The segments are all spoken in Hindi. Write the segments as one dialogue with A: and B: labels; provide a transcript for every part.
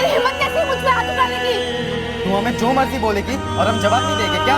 A: तेरी हिम्मत कैसी है मुझ पे हाथ उठाने की?
B: तू हमें जो मर्जी बोलेगी और हम जवाब नहीं देंगे क्या?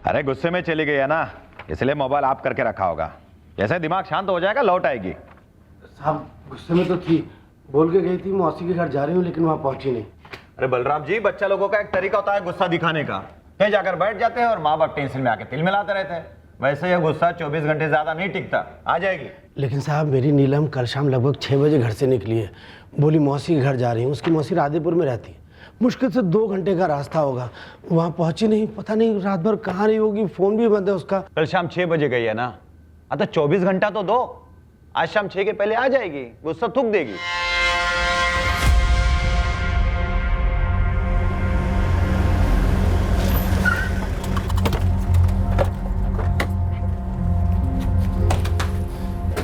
C: अरे गुस्से में चली गई है ना, इसलिए मोबाइल ऑफ करके रखा होगा। जैसे दिमाग शांत हो जाएगा लौट आएगी।
D: साहब गुस्से में तो थी, बोल के गई थी मौसी के घर जा रही हूँ, लेकिन वहाँ पहुंची नहीं।
C: अरे बलराम जी, बच्चा लोगों का एक तरीका होता है गुस्सा दिखाने का। कहीं जाकर बैठ जाते हैं और माँ बाप टेंशन में आके तिल मिलाते रहते हैं। वैसे यह गुस्सा 24 घंटे ज्यादा नहीं टिकता, आ जाएगी।
D: लेकिन साहब मेरी नीलम कल शाम लगभग 6 बजे घर से निकली है, बोली मौसी के घर जा रही हूँ। उसकी मौसी राधेपुर में रहती है, मुश्किल से 2 घंटे का रास्ता होगा। वहाँ पहुंची नहीं, पता नहीं रात भर कहाँ रही होगी, फोन भी बंद है उसका।
C: कल शाम 6 बजे गई है ना, तो 24 घंटा तो दो। आज शाम 6 के पहले आ जाएगी, गुस्सा थूक देगी।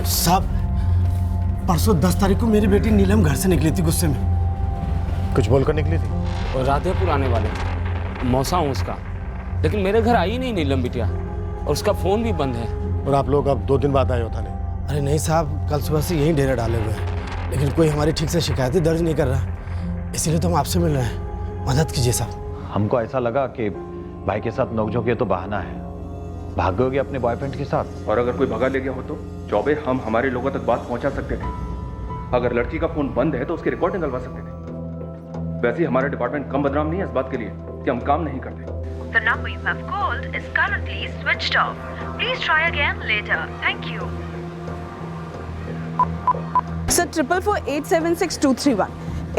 D: साहब परसों 10 तारीख को मेरी बेटी नीलम घर से निकली थी गुस्से में।
E: कुछ बोलकर निकली थी?
F: और राधेपुर आने वाले थे, मौसा हूँ उसका, लेकिन मेरे घर आई नहीं नीलम बिटिया, और उसका फोन भी बंद है।
E: और आप लोग अब 2 दिन बाद आए हो थाने?
D: अरे नहीं साहब, कल सुबह से यहीं डेरा डाले हुए हैं, लेकिन कोई हमारी ठीक से शिकायतें दर्ज नहीं कर रहा, इसीलिए तो हम आपसे मिल रहे हैं। मदद कीजिए साहब।
C: हमको ऐसा लगा कि भाई के साथ नोकझोंक ये तो बहाना है, भागोगे अपने बॉयफ्रेंड के साथ।
G: और अगर कोई भगा ले गया हो तो चौबे हम हमारे लोगों तक बात पहुंचा सकते थे। अगर लड़की का फोन बंद है तो उसकी रिकॉर्ड निकलवा सकते थे। वैसे ही हमारा डिपार्टमेंट कम बदनाम नहीं है इस बात के लिए कि हम काम नहीं करते।
H: The number you have called is currently switched off. Please try again later. Thank you.
A: Sir 444876231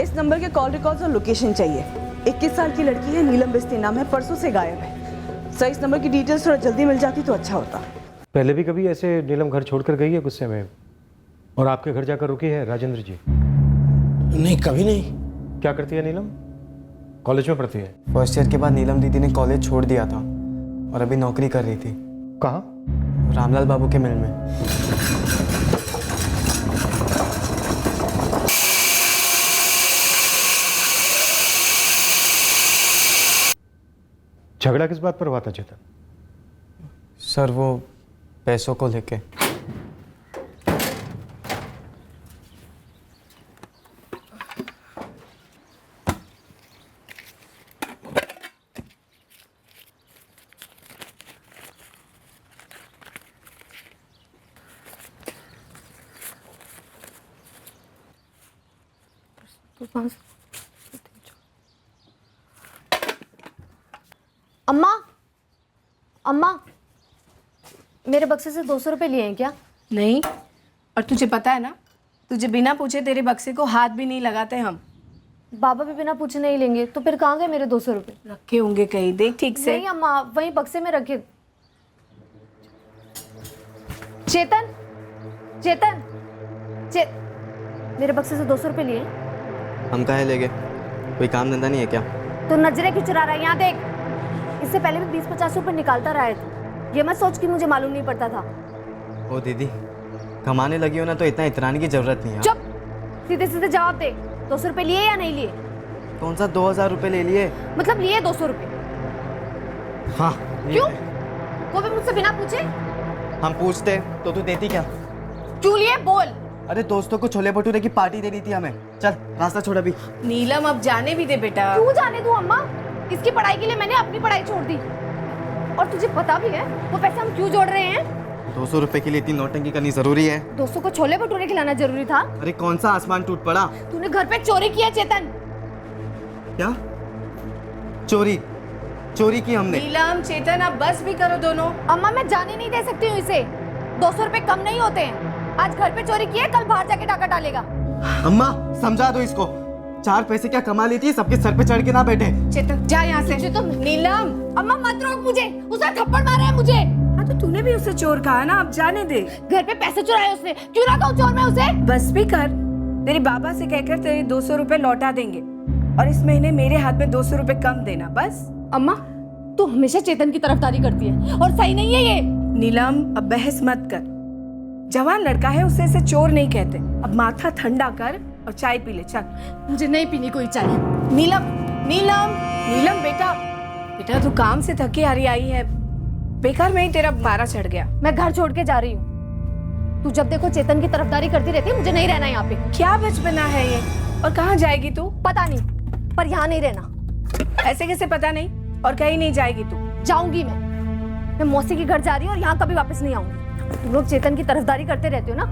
A: इस नंबर के कॉल रिकॉर्ड्स और लोकेशन चाहिए। 21 साल की लड़की है, नीलम बिस्ती नाम है, परसों से गायब है। सर इस नंबर की डिटेल्स थोड़ा जल्दी मिल जाती तो अच्छा होता।
E: पहले भी कभी ऐसे नीलम घर छोड़कर गई है गुस्से में और आपके घर जाकर रुकी है राजेंद्र जी?
D: नहीं, कभी नहीं।
E: क्या करती है नीलम? कॉलेज में पढ़ती है?
I: फर्स्ट ईयर के बाद नीलम दीदी ने कॉलेज छोड़ दिया था और अभी नौकरी कर रही थी।
E: कहाँ?
I: रामलाल बाबू के मिल में।
E: झगड़ा किस बात पर हुआ था चेतन?
I: सर वो पैसों को लेके।
J: अम्मा, अम्मा, मेरे बक्से से 200 रुपए लिए हैं क्या?
A: नहीं, और तुझे पता है ना, तुझे बिना पूछे तेरे बक्से को हाथ भी नहीं लगाते हम।
J: बाबा भी बिना पूछे नहीं लेंगे, तो फिर कहाँ गए मेरे 200 रुपए?
A: रखे होंगे कहीं, देख ठीक से।
J: नहीं अम्मा, वहीं बक्से में रखे। चेतन, चेतन, मेरे बक्से से 200 रुपए लिए?
I: हम काहे ले गए? कोई काम धंधा नहीं है क्या?
J: तो नजरें क्यों चुरा रहा है? यहाँ देख, इससे पहले भी 20-50 रुपए निकालता रहा है। ये मत सोच कि मुझे मालूम नहीं पड़ता था।
I: ओ दीदी, कमाने लगी हो ना तो इतना इतराने की जरूरत नहीं है।
J: चुप, सीधे सीधे जवाब दे। 200 रुपए लिए या नहीं लिए?
I: कौन सा 2000 रुपए ले लिए?
J: मतलब लिए 200 रुपए?
I: हाँ।
J: क्यों? वो भी मुझसे बिना पूछे?
I: हम पूछते तो तू देती क्या?
J: क्यों लिए? बोल।
I: अरे दोस्तों को छोले भटूरे की पार्टी देनी थी हमें। चल रास्ता छोड़ अभी।
A: नीलम अब जाने भी दे बेटा।
J: क्यों जाने दूं अम्मा? इसकी पढ़ाई के लिए मैंने अपनी पढ़ाई छोड़ दी, और तुझे पता भी है वो पैसे हम क्यों जोड़ रहे हैं?
I: 200 रुपए के लिए इतनी नौटंकी करनी जरूरी है?
J: दोस्तों को छोले भटूरे खिलाना जरूरी था?
I: अरे कौन सा आसमान टूट पड़ा?
J: तूने घर पे चोरी किया चेतन।
I: क्या चोरी? चोरी की हमने।
A: नीलम, चेतन, आप बस भी करो दोनों।
J: अम्मा मैं जाने नहीं दे सकती हूँ इसे। 200 रुपए कम नहीं होते हैं। आज घर पे चोरी की है, कल बाहर जाके डाका डालेगा।
I: अम्मा समझा दो इसको, 4 पैसे क्या कमा लेती है, सबके सर पे चढ़ के ना बैठे।
A: चेतन जा यहाँ से। नीलम,
J: अम्मा मत रोक मुझे, उसने थप्पड़ मारा है मुझे।
A: हाँ तो तूने भी उसे चोर कहा ना, अब जाने दे।
J: घर पे पैसे चुराए उसने, क्यों ना कहूँ चोर मैं उसे।
A: बस भी कर, तेरे बाबा से कहकर तेरे 200 रुपए लौटा देंगे और इस महीने मेरे हाथ में 200 रुपए कम देना बस।
J: अम्मा तू हमेशा चेतन की तरफदारी करती है और सही नहीं है ये।
A: नीलम अब बहस मत कर, जवान लड़का है, उसे ऐसे चोर नहीं कहते। अब माथा ठंडा कर और चाय पी ले, चल।
J: मुझे नहीं पीनी कोई चाय।
A: नीलम, नीलम, नीलम बेटा, बेटा तू काम से थकी हारी आई है, बेकार में ही तेरा पारा चढ़ गया।
J: मैं घर छोड़ के जा रही हूँ। तू जब देखो चेतन की तरफदारी करती रहती है, मुझे नहीं रहना यहाँ पे।
A: क्या बचपना है ये, और कहाँ जाएगी तू?
J: पता नहीं, पर यहाँ नहीं रहना।
A: ऐसे कैसे पता नहीं, और कहीं नहीं जाएगी तू?
J: जाऊंगी मैं मौसी के घर जा रही हूँ और यहाँ कभी वापस नहीं आऊंगी। तुम लोग चेतन की तरफदारी करते रहते हो ना,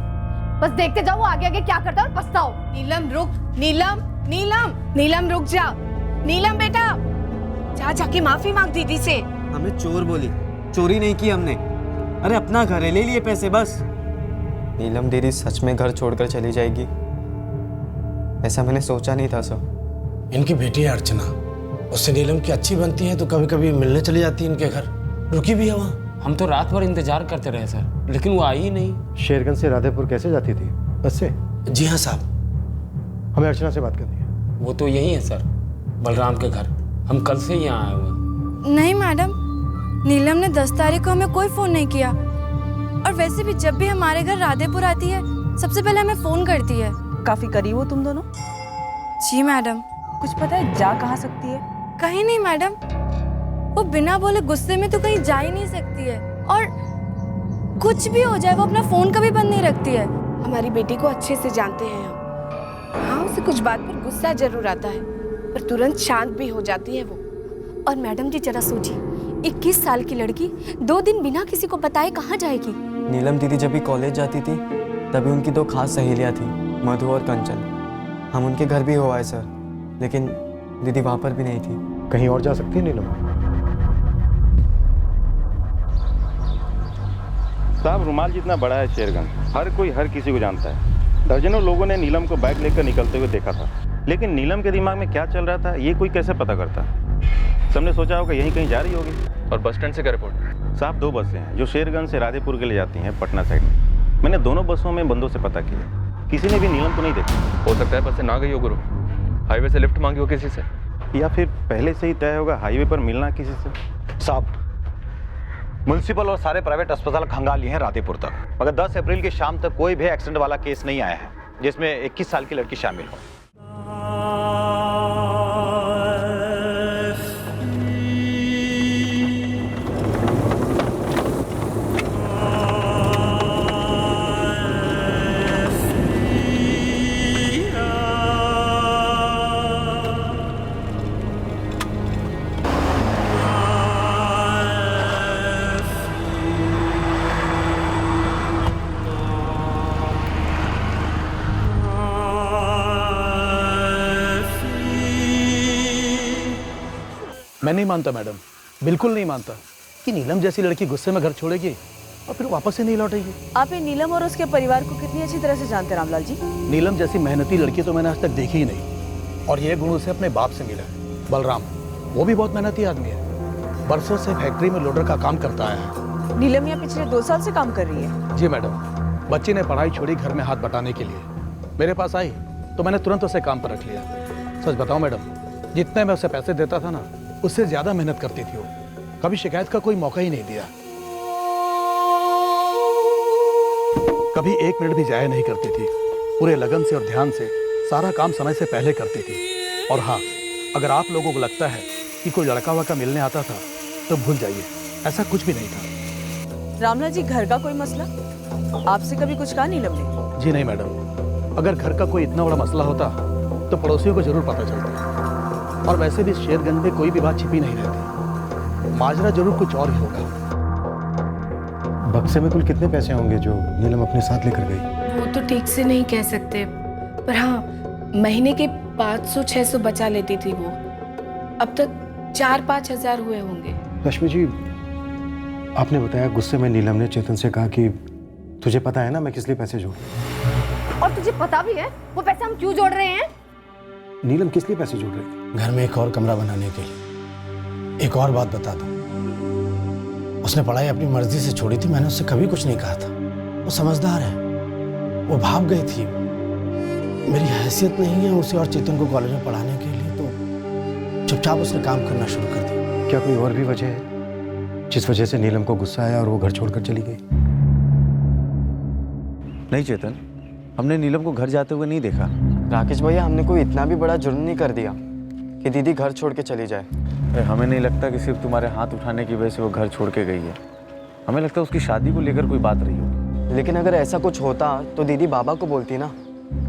J: बस देखते जाओ आगे आगे क्या करता है और पछताओ।
A: नीलम रुक, नीलम, नीलम, नीलम रुक जा। नीलम बेटा, जा जाके माफी मांग दीदी से।
I: हमें चोर बोली, चोरी नहीं की हमने। अरे अपना घर है, ले लिए पैसे बस। नीलम दीदी सच में घर छोड़कर चली जाएगी, ऐसा मैंने सोचा नहीं था सर।
D: इनकी बेटी है अर्चना, उससे नीलम की अच्छी बनती है तो कभी कभी मिलने चली जाती है इनके घर, रुकी भी है वहाँ।
F: हम तो रात भर इंतजार करते रहे सर, लेकिन वो आई ही नहीं।
E: शेरगंज से राधेपुर कैसे जाती थी? बस से?
D: जी हाँ साहब।
E: हमें अर्चना से बात करनी है।
F: वो तो यही है सर, बलराम के घर। हम कल से यहाँ आए हुए।
K: नहीं मैडम, नीलम ने 10 तारीख को हमें कोई फ़ोन नहीं किया, और वैसे भी जब भी हमारे घर राधेपुर आती है सबसे पहले हमें फ़ोन करती है।
A: काफी करीब हो तुम दोनों?
K: जी मैडम।
A: कुछ पता है जा कहाँ सकती है?
K: कहीं नहीं मैडम, वो बिना बोले गुस्से में तो कहीं जा ही नहीं सकती है, और कुछ भी हो जाए वो अपना फ़ोन कभी बंद नहीं रखती है।
A: हमारी बेटी को अच्छे से जानते हैं हम। हाँ उसे कुछ बात पर गुस्सा जरूर आता है, पर तुरंत शांत भी हो जाती है वो।
J: और मैडम जी जरा सोचिए, 21 साल की लड़की 2 दिन बिना किसी को बताए कहाँ जाएगी?
I: नीलम दीदी जब भी कॉलेज जाती थी तभी उनकी 2 खास सहेलियाँ थी, मधु और कंचन। हम उनके घर भी हो आए सर, लेकिन दीदी वहाँ पर भी नहीं थी।
E: कहीं और जा सकती है नीलम?
L: साहब रुमाल जितना बड़ा है शेरगंज, हर कोई हर किसी को जानता है। दर्जनों लोगों ने नीलम को बैग लेकर निकलते हुए देखा था, लेकिन नीलम के दिमाग में क्या चल रहा था ये कोई कैसे पता करता? सबने सोचा होगा यहीं कहीं जा रही होगी।
G: और बस स्टैंड से क्या रिपोर्ट?
L: साहब 2 बसें हैं जो शेरगंज से राधेपुर के लिए जाती हैं पटना साइड में। मैंने दोनों बसों में बंदों से पता किया, किसी ने भी नीलम को नहीं देखा।
G: हो सकता है बस से ना गई हो गुरु, हाईवे से लिफ्ट मांगी हो किसी से,
L: या फिर पहले से ही तय होगा हाईवे पर मिलना किसी से।
C: साहब म्युनिसिपल और सारे प्राइवेट अस्पताल खंगाल लिए हैं राधेपुर तक, मगर 10 अप्रैल की शाम तक कोई भी एक्सीडेंट वाला केस नहीं आया है जिसमें 21 साल की लड़की शामिल हो।
M: मैं नहीं मानता मैडम, बिल्कुल नहीं मानता कि नीलम जैसी लड़की गुस्से में घर छोड़ेगी और फिर वापस से नहीं लौटेगी।
A: आप ये नीलम और उसके परिवार को कितनी अच्छी तरह से जानते हैं रामलाल जी?
M: नीलम जैसी मेहनती लड़की तो मैंने आज तक देखी ही नहीं, और ये गुण उसे अपने बाप से मिला है, बलराम। वो भी बहुत मेहनती आदमी है, बरसों से फैक्ट्री में लोडर का काम करता आया है।
A: नीलम यहाँ पिछले 2 साल से काम कर रही है?
M: जी मैडम, बच्ची ने पढ़ाई छोड़ी घर में हाथ बटाने के लिए, मेरे पास आई तो मैंने तुरंत उसे काम पर रख लिया। सच बताऊं मैडम, जितने मैं उसे पैसे देता था ना, उससे ज्यादा मेहनत करती थी वो, कभी शिकायत का कोई मौका ही नहीं दिया, कभी 1 मिनट भी जाया नहीं करती थी, पूरे लगन से और ध्यान से सारा काम समय से पहले करती थी। और हाँ, अगर आप लोगों को लगता है कि कोई लड़का वड़का मिलने आता था तो भूल जाइए, ऐसा कुछ भी नहीं था।
A: रामलाल जी, घर का कोई मसला आपसे कभी कुछ कहा नीलम ने?
M: जी नहीं मैडम, अगर घर का कोई इतना बड़ा मसला होता तो पड़ोसियों को जरूर पता चलता, और वैसे भी शेरगंज में कोई भी बात छिपी नहीं रहती, माजरा जरूर कुछ और ही होगा।
E: बक्से में कुल कितने पैसे होंगे जो नीलम अपने साथ लेकर गई?
A: वो तो ठीक से नहीं कह सकते, पर हाँ महीने के 500-600 बचा लेती थी वो। अब तक
N: 4-5 हज़ार हुए होंगे।
E: रश्मि जी, आपने बताया गुस्से में नीलम ने चेतन से कहा कि तुझे पता है ना मैं किस लिए पैसे जोड़।
J: और तुझे पता भी है वो पैसे हम क्यों जोड़ रहे हैं?
E: नीलम किस लिए पैसे जोड़ रही थी?
D: घर में एक और कमरा बनाने के लिए। एक और बात बता दूं, उसने पढ़ाई अपनी मर्जी से छोड़ी थी, मैंने उससे कभी कुछ नहीं कहा था। वो समझदार है, वो भाग गई थी। मेरी हैसियत नहीं है उसे और चेतन को कॉलेज में पढ़ाने के लिए, तो चुपचाप उसने काम करना शुरू कर दिया।
E: क्या कोई और भी वजह है जिस वजह से नीलम को गुस्सा आया और वो घर छोड़कर चली गई?
I: नहीं चेतन, हमने नीलम को घर जाते हुए नहीं देखा। राकेश भैया, हमने कोई इतना भी बड़ा जुर्म नहीं कर दिया कि दीदी घर छोड़ के चली जाए।
C: हमें नहीं लगता कि सिर्फ तुम्हारे हाथ उठाने की वजह से वो घर छोड़ के गई है। हमें लगता है उसकी शादी को लेकर कोई बात रही होगी।
I: लेकिन अगर ऐसा कुछ होता तो दीदी बाबा को बोलती ना,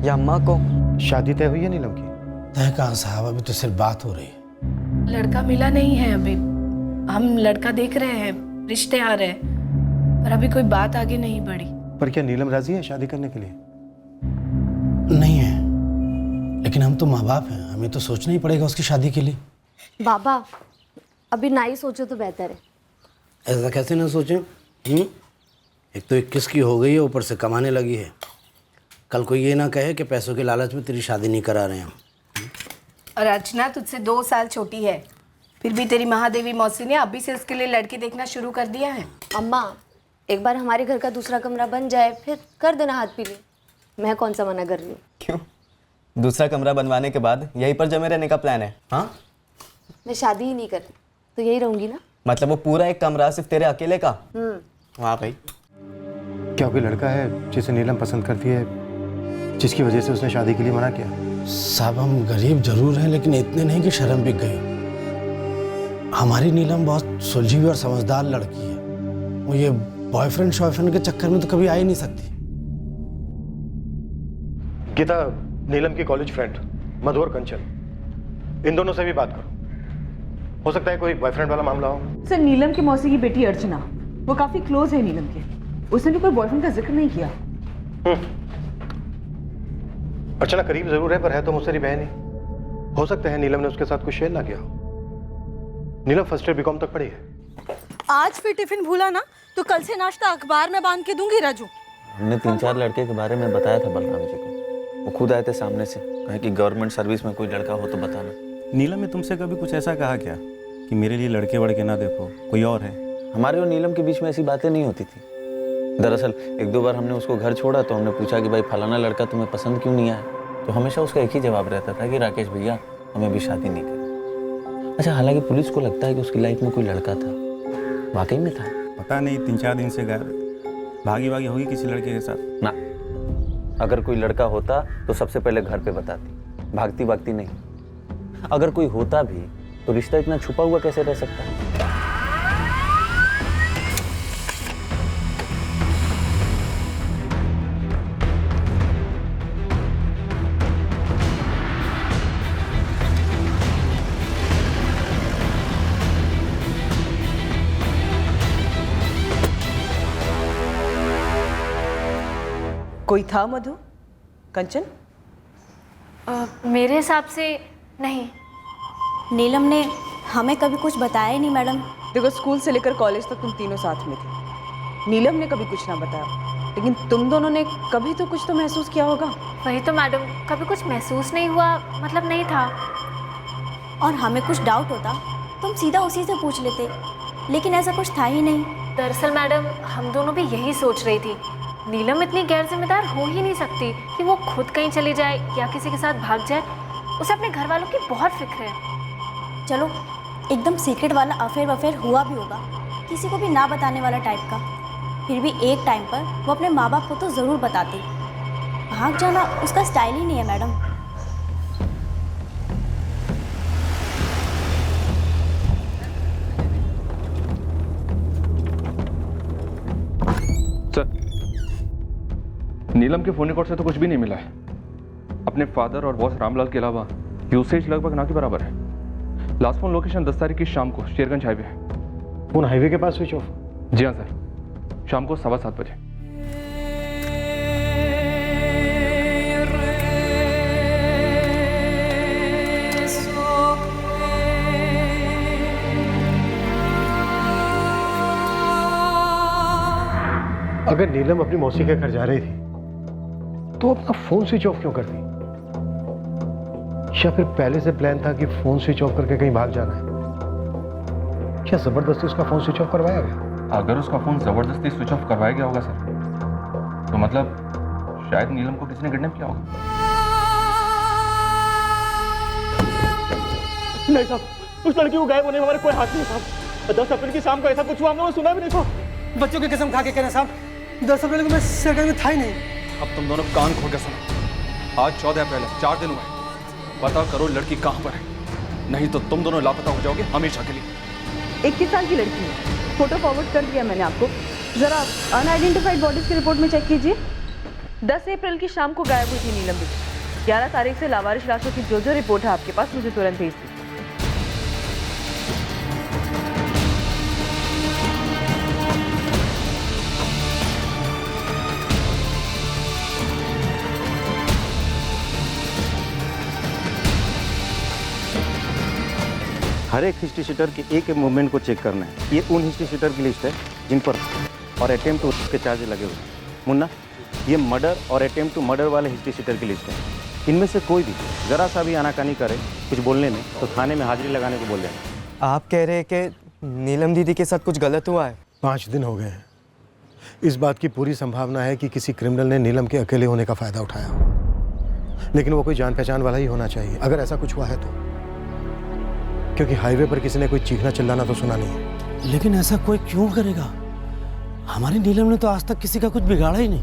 I: या अम्मा को।
E: शादी तय हुई है नीलम की?
D: तय कहाँ साहब, अभी तो सिर्फ बात हो रही है।
N: लड़का मिला नहीं है अभी। हम लड़का देख रहे हैं, रिश्ते आ रहे हैं, पर अभी कोई बात आगे नहीं बढ़ी।
E: पर क्या नीलम राजी है शादी करने के लिए?
D: नहीं है, लेकिन हम तो माँ बाप हैं, हमें तो सोचना ही पड़ेगा उसकी शादी के लिए।
J: बाबा, अभी ना ही सोचो तो बेहतर है।
D: ऐसा कैसे ना सोचें? एक तो 21 की हो गई है, ऊपर से कमाने लगी है। कल को ये ना कहे कि पैसों के लालच में तेरी शादी नहीं करा रहे हैं।
N: और अर्चना तुझसे 2 साल छोटी है, फिर भी तेरी महादेवी मौसी ने अभी से उसके लिए लड़की देखना शुरू कर दिया है।
J: अम्मा, एक बार हमारे घर का दूसरा कमरा बन जाए फिर कर देना हाथ पीले। मैं कौन सा मना कर रही हूँ?
I: क्यों? दूसरा कमरा बनवाने के बाद यहीं पर जमे रहने का प्लान है? हाँ,
J: मैं शादी ही नहीं करती तो यही रहूंगी ना।
I: मतलब वो पूरा एक कमरा सिर्फ तेरे अकेले का? वाह भाई।
E: क्या कोई लड़का है जिसे नीलम पसंद करती है, जिसकी वजह से उसने शादी के लिए मना किया?
D: साहब, हम गरीब जरूर हैं, लेकिन इतने नहीं कि शर्म बिक गई। हमारी नीलम बहुत सुलझी हुई और समझदार लड़की है। वो ये बॉयफ्रेंड शॉयफ्रेंड के चक्कर में तो कभी आ ही नहीं सकती।
E: गीता, नीलम की कॉलेज फ्रेंड मधु और कंचन, इन दोनों से भी बात करो। हो सकता है कोई बॉयफ्रेंड वाला मामला हो।
A: सर, नीलम की मौसी की बेटी अर्चना, वो काफी क्लोज है नीलम के। उसने भी कोई बॉयफ्रेंड का जिक्र नहीं किया।
E: अर्चना करीब जरूर है, पर है तो मुझसे बहन ही। हो सकता है नीलम ने उसके साथ कुछ शेयर ना किया हो। नीलम फर्स्ट ईयर बीकॉम तक पढ़ी है।
O: आज फिर टिफिन भूला ना तो कल से नाश्ता अखबार में बांध के दूंगी राजू।
P: हमने 3-4 लड़के के बारे में बताया था बलराम जी को। वो खुद आए थे सामने से, कहे कि गवर्नमेंट सर्विस में कोई लड़का हो तो बताना।
L: नीलम ने तुमसे कभी कुछ ऐसा कहा क्या कि मेरे लिए लड़के वड़के ना देखो, कोई और है?
P: हमारे और नीलम के बीच में ऐसी बातें नहीं होती थी। दरअसल 1-2 बार हमने उसको घर छोड़ा तो हमने पूछा कि भाई फलाना लड़का तुम्हें पसंद क्यों नहीं आया, तो हमेशा उसका एक ही जवाब रहता था कि राकेश भैया हमें अभी शादी नहीं करनी। अच्छा, हालांकि पुलिस को लगता है कि उसकी लाइफ में कोई लड़का था। वाकई में था?
L: पता नहीं, 3-4 दिन से गायब, भागी होगी किसी लड़के के साथ
P: ना। अगर कोई लड़का होता तो सबसे पहले घर पे बताती, भागती नहीं। अगर कोई होता भी तो रिश्ता इतना छुपा हुआ कैसे रह सकता है?
A: कोई था मधु? कंचन?
K: मेरे हिसाब से नहीं।
O: नीलम ने हमें कभी कुछ बताया ही नहीं मैडम।
A: देखो, स्कूल से लेकर कॉलेज तक तुम तीनों साथ में थे। नीलम ने कभी कुछ ना बताया, लेकिन तुम दोनों ने कभी तो कुछ तो महसूस किया होगा।
K: वही तो मैडम, कभी कुछ महसूस नहीं हुआ, मतलब नहीं था।
O: और हमें कुछ डाउट होता तुम सीधा उसी से पूछ लेते, लेकिन ऐसा कुछ था ही नहीं।
K: दरअसल मैडम, हम दोनों भी यही सोच रही थी। नीलम इतनी गैर जिम्मेदार हो ही नहीं सकती कि वो खुद कहीं चली जाए या किसी के साथ भाग जाए। उसे अपने घर वालों की बहुत फिक्र है।
O: चलो, एकदम सीक्रेट वाला अफेयर हुआ भी होगा, किसी को भी ना बताने वाला टाइप का। फिर भी एक टाइम पर वो अपने माँ बाप को तो ज़रूर बताती। भाग जाना उसका स्टाइल ही नहीं है मैडम।
G: सर, नीलम के फोन रिकॉर्ड से तो कुछ भी नहीं मिला है। अपने फादर और बॉस रामलाल के अलावा यूसेज लगभग ना के बराबर है। लास्ट फोन लोकेशन 10 तारीख की शाम को शेरगंज हाईवे है।
E: फोन हाईवे के पास स्विच ऑफ?
G: जी हाँ सर, शाम को 7:15 बजे।
E: अगर नीलम अपनी मौसी के घर जा रही थी तो अपना फोन स्विच ऑफ क्यों करती? या फिर पहले से प्लान था कि फोन स्विच ऑफ करके कहीं भाग जाना है? क्या जबरदस्ती उसका फोन स्विच ऑफ करवाया गया?
G: अगर उसका फोन जबरदस्ती स्विच ऑफ करवाया गया होगा सर, तो मतलब शायद नीलम को किसी ने किडनैप किया होगा।
Q: नहीं साहब, उस लड़की को गायब होने में हमारे कोई हाथ नहीं साहब। 10 अप्रैल की शाम को ऐसा कुछ हुआ, हम लोगों ने सुना भी नहीं साहब।
R: बच्चों की कसम खा के कहना साहब, 10 अप्रैल को मैं सेकंड में था ही नहीं।
G: अब तुम दोनों कान खोल कर सुनो। आज 14 अप्रैल है, 4 दिन हुए। पता करो लड़की कहाँ पर है, नहीं तो तुम दोनों लापता हो जाओगे हमेशा के लिए।
A: 21 साल की लड़की है, फोटो फॉरवर्ड कर दिया मैंने आपको, जरा अनआइडेंटिफाइड बॉडीज की रिपोर्ट में चेक कीजिए। 10 अप्रैल की शाम को गायब हुई थी नीलम बिटी। 11 तारीख से लावारिश लाशों की जो रिपोर्ट है आपके पास, मुझे तुरंत भेज दीजिए।
L: हर एक हिस्ट्री शीटर के एक मूवमेंट को चेक करना है। ये उन हिस्ट्री शीटर की लिस्ट है जिन पर और अटेम्प्ट टू के चार्ज लगे हुए हैं। मुन्ना, ये मर्डर और अटेम्प्ट टू मर्डर वाले हिस्ट्री शीटर की लिस्ट है। इनमें से कोई भी जरा सा भी आनाकानी करे कुछ बोलने में तो थाने में हाजिरी लगाने को बोल देना।
I: आप कह रहे हैं कि नीलम दीदी के साथ कुछ गलत हुआ है?
E: 5 दिन हो गए हैं। इस बात की पूरी संभावना है कि किसी क्रिमिनल ने नीलम के अकेले होने का फायदा उठाया, लेकिन वो कोई जान पहचान वाला ही होना चाहिए अगर ऐसा कुछ हुआ है तो, क्योंकि हाईवे पर किसी ने कोई चीखना चिल्लाना तो सुना नहीं।
D: लेकिन ऐसा कोई क्यों करेगा? हमारी नीलम ने तो आज तक किसी का कुछ बिगाड़ा ही नहीं।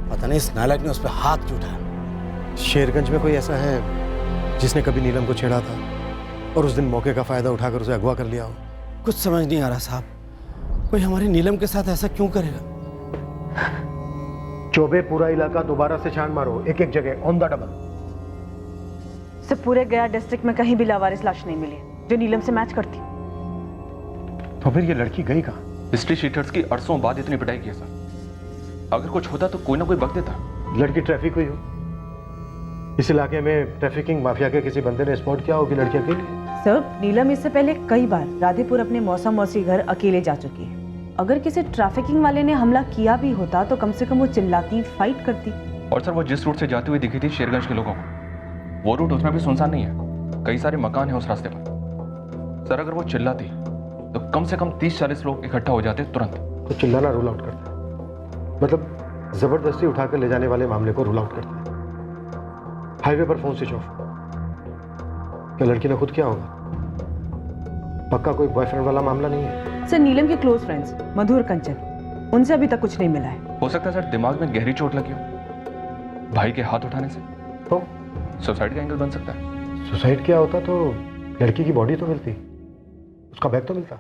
D: पता नहीं इस नालायक ने उस पर हाथ क्यों उठाया।
E: शेरगंज में कोई ऐसा है जिसने कभी नीलम को छेड़ा था और उस दिन मौके का फायदा उठाकर उसे अगवा कर लिया हो?
D: कुछ समझ नहीं आ रहा साहब, कोई हमारी नीलम के साथ ऐसा क्यों करेगा?
E: चौबे पूरा इलाका दोबारा से छान मारो, एक एक जगह ऑन द डबल।
A: सिर्फ पूरे गया डिस्ट्रिक्ट में कहीं भी लावारिस लाश नहीं मिली जो नीलम से मैच करती।
E: तो फिर ये लड़की गई कहाँ?
G: हिस्ट्री शीटर्स की अरसों बाद इतनी पिटाई की है सर। अगर कुछ होता तो कोई ना कोई बक देता।
E: लड़की ट्रैफिक हुई हो, इस इलाके में ट्रैफिकिंग माफिया के किसी बंदे ने स्पॉट किया होगी लड़की अकेली।
A: सर, नीलम इससे पहले कई बार राधेपुर अपने मौसा मौसी घर अकेले जा चुकी है। अगर किसी ट्रैफिकिंग वाले ने हमला किया भी होता तो कम से कम वो चिल्लाती, फाइट करती।
G: और सर वो जिस रूट से जाती हुई दिखी थी शेरगंज के लोगों को, वो रूट उतना भी सुनसान नहीं है। कई सारे मकान हैं उस रास्ते पर। सर अगर वो चिल्लाती तो कम से कम 30-40 लोग इकट्ठा हो जाते तुरंत।
E: तो चिल्लाना रूल आउट करता है, मतलब जबरदस्ती उठाकर ले जाने वाले मामले को रूल आउट करता है। हाईवे पर फोन स्विच ऑफ, क्या लड़की ने खुद किया होगा? पक्का कोई बॉयफ्रेंड वाला मामला नहीं है?
A: सर, नीलम के क्लोज फ्रेंड्स मधुर कंचन, उनसे अभी तक कुछ नहीं मिला है।
G: हो सकता है सर दिमाग में गहरी चोट लगी हो भाई के हाथ उठाने से,
E: तो
G: सुसाइड का एंगल बन सकता है।
E: सुसाइड किया होता तो लड़की की बॉडी तो मिलती, उसका बैग तो मिलता।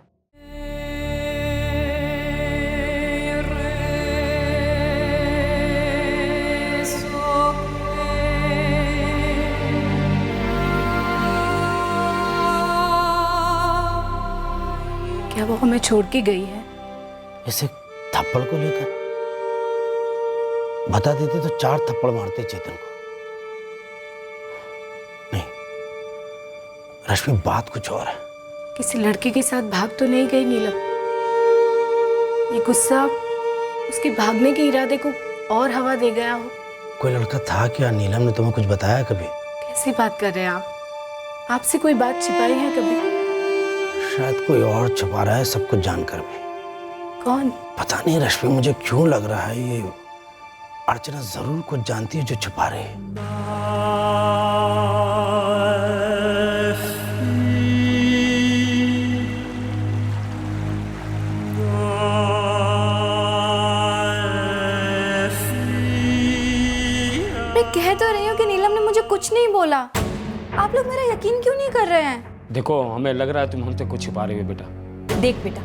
N: क्या वो हमें छोड़ के गई है?
D: इसे थप्पड़ को लेकर बता देते तो 4 थप्पड़ मारते चेतन को। नहीं रश्मि, बात कुछ और है।
N: किसी लड़के के साथ भाग तो नहीं गई नीलम? ये गुस्सा उसके भागने के इरादे को और हवा दे गया हो।
D: कोई लड़का था क्या? नीलम ने तुम्हें कुछ बताया कभी?
N: कैसी बात कर रहे हैं आप? आपसे कोई बात छिपाई है कभी?
D: शायद कोई और छुपा रहा है सब कुछ जानकर भी।
N: कौन?
D: पता नहीं रश्मि, मुझे क्यों लग रहा है ये अर्चना जरूर कुछ जानती है जो छुपा रही है।
J: कह तो रही हूँ कि नीलम ने मुझे कुछ नहीं बोला। आप लोग मेरा यकीन क्यों नहीं कर रहे हैं?
F: देखो, हमें लग रहा है तुम हमसे कुछ छुपा रही हो बेटा।
O: देख बेटा,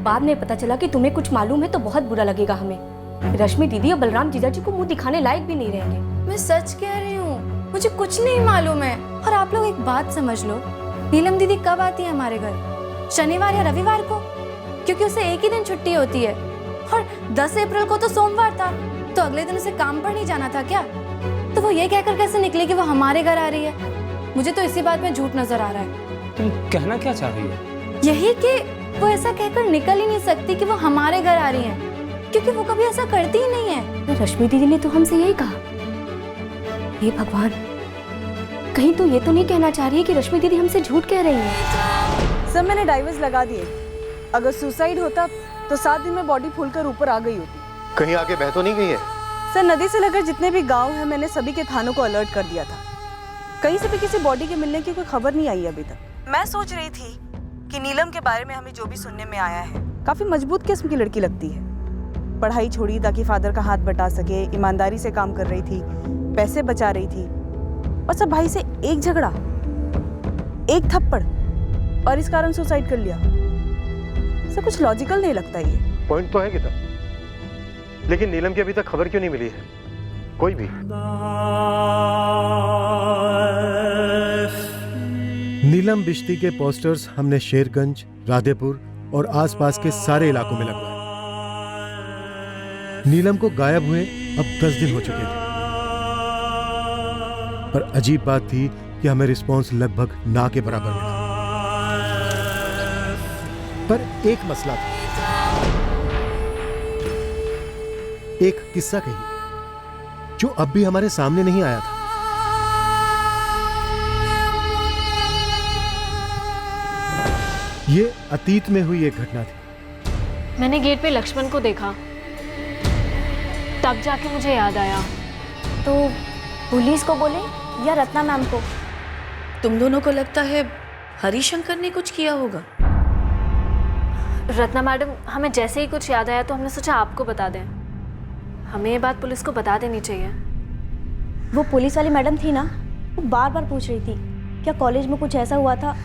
O: बाद में पता चला कि तुम्हें कुछ मालूम है तो बहुत बुरा लगेगा हमें। रश्मि दीदी और बलराम जीजाजी को मुंह दिखाने लायक भी नहीं रहेंगे।
J: मैं सच कह रही हूँ, मुझे कुछ नहीं मालूम है। और आप लोग एक बात समझ लो, नीलम दीदी कब आती है हमारे घर? शनिवार या रविवार को, क्योंकि उसे एक ही दिन छुट्टी होती है। और 10 अप्रैल को तो सोमवार था, तो अगले दिन उसे काम पर नहीं जाना था क्या? तो वो ये कहकर कैसे निकली कि वो हमारे घर आ रही है? मुझे तो इसी बात में झूठ नजर आ रहा है।
F: तुम कहना क्या चाह रही हो?
J: यही कि वो ऐसा कहकर निकल ही नहीं सकती कि वो हमारे घर आ रही है। क्योंकि वो कभी ऐसा करती ही नहीं है।
N: रश्मि दीदी ने तो हमसे यही कहा। हे भगवान, कहीं तो ये तो नहीं कहना चाह रही है कि रश्मि दीदी हमसे झूठ कह रही है।
A: सब मैंने डाइवर्स लगा दिए। अगर सुसाइड होता तो 7 दिन में बॉडी फूलकर ऊपर आ गई होती।
E: कहीं आगे बह तो नहीं गई है?
A: सर, नदी से लगकर जितने भी गांव हैं, मैंने सभी के थानों को अलर्ट कर दिया था। कहीं से भी किसी बॉडी के मिलने की कोई खबर नहीं आई अभी तक। मैं सोच रही थी कि नीलम के बारे में हमें जो भी सुनने में आया है, काफी मजबूत किस्म की लड़की लगती है। पढ़ाई छोड़ी ताकि फादर का हाथ बटा सके, ईमानदारी से काम कर रही थी, पैसे बचा रही थी, और सब भाई से एक झगड़ा, एक थप्पड़, और इस कारण सुसाइड कर लिया। सब कुछ लॉजिकल नहीं लगता ये।
E: पॉइंट तो है गीता, लेकिन नीलम की अभी तक खबर क्यों नहीं मिली है? कोई भी। नीलम बिश्ती के पोस्टर्स हमने शेरगंज, राधेपुर और आसपास के सारे इलाकों में लगवाए। नीलम को गायब हुए अब 10 दिन हो चुके थे, पर अजीब बात थी कि हमें रिस्पांस लगभग ना के बराबर मिला। पर एक मसला था, एक किस्सा कही जो अब भी हमारे सामने नहीं आया था। ये अतीत में हुई एक घटना थी।
K: मैंने गेट पे लक्ष्मण को देखा, तब जाके मुझे याद आया।
O: तो पुलिस को बोले या रत्ना मैम को?
S: तुम दोनों को लगता है हरिशंकर ने कुछ किया होगा?
K: रत्ना मैडम, हमें जैसे ही कुछ याद आया तो हमने सोचा आपको बता दें। हमें ये बात पुलिस को बता देनी चाहिए।
O: वो पुलिस वाली मैडम थी ना, वो बार बार पूछ रही थी क्या कॉलेज में कुछ ऐसा हुआ था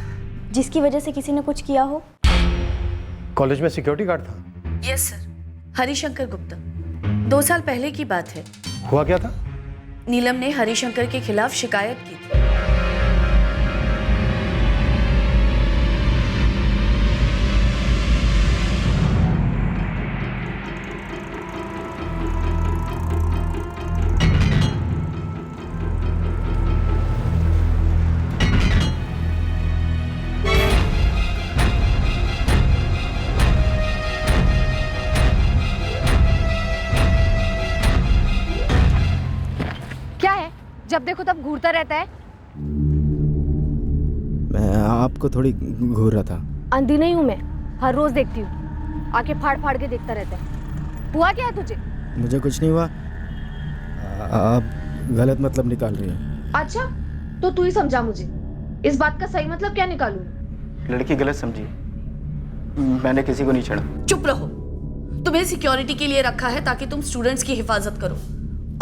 O: जिसकी वजह से किसी ने कुछ किया हो।
E: कॉलेज में सिक्योरिटी गार्ड था?
S: Yes sir, Harishankar Gupta. 2 साल पहले की बात है।
E: हुआ क्या था?
S: नीलम ने हरिशंकर के खिलाफ शिकायत की थी।
J: जब देखो तब घूरता रहता है।
I: मैं आपको थोड़ी घूर रहा था।
J: अंधी नहीं हूँ मैं, हर रोज देखती हूँ। आके फाड़ फाड़ के देखता रहता है। हुआ क्या है तुझे?
I: मुझे कुछ नहीं हुआ। आप गलत मतलब निकाल रही हैं।
J: अच्छा, तो तू ही समझा मुझे। इस बात का सही मतलब क्या निकालूं?
I: लड़की गलत समझी, मैंने किसी को नहीं छेड़ा।
S: चुप रहो। तुम्हें सिक्योरिटी के लिए रखा है ताकि तुम स्टूडेंट्स की हिफाजत करो,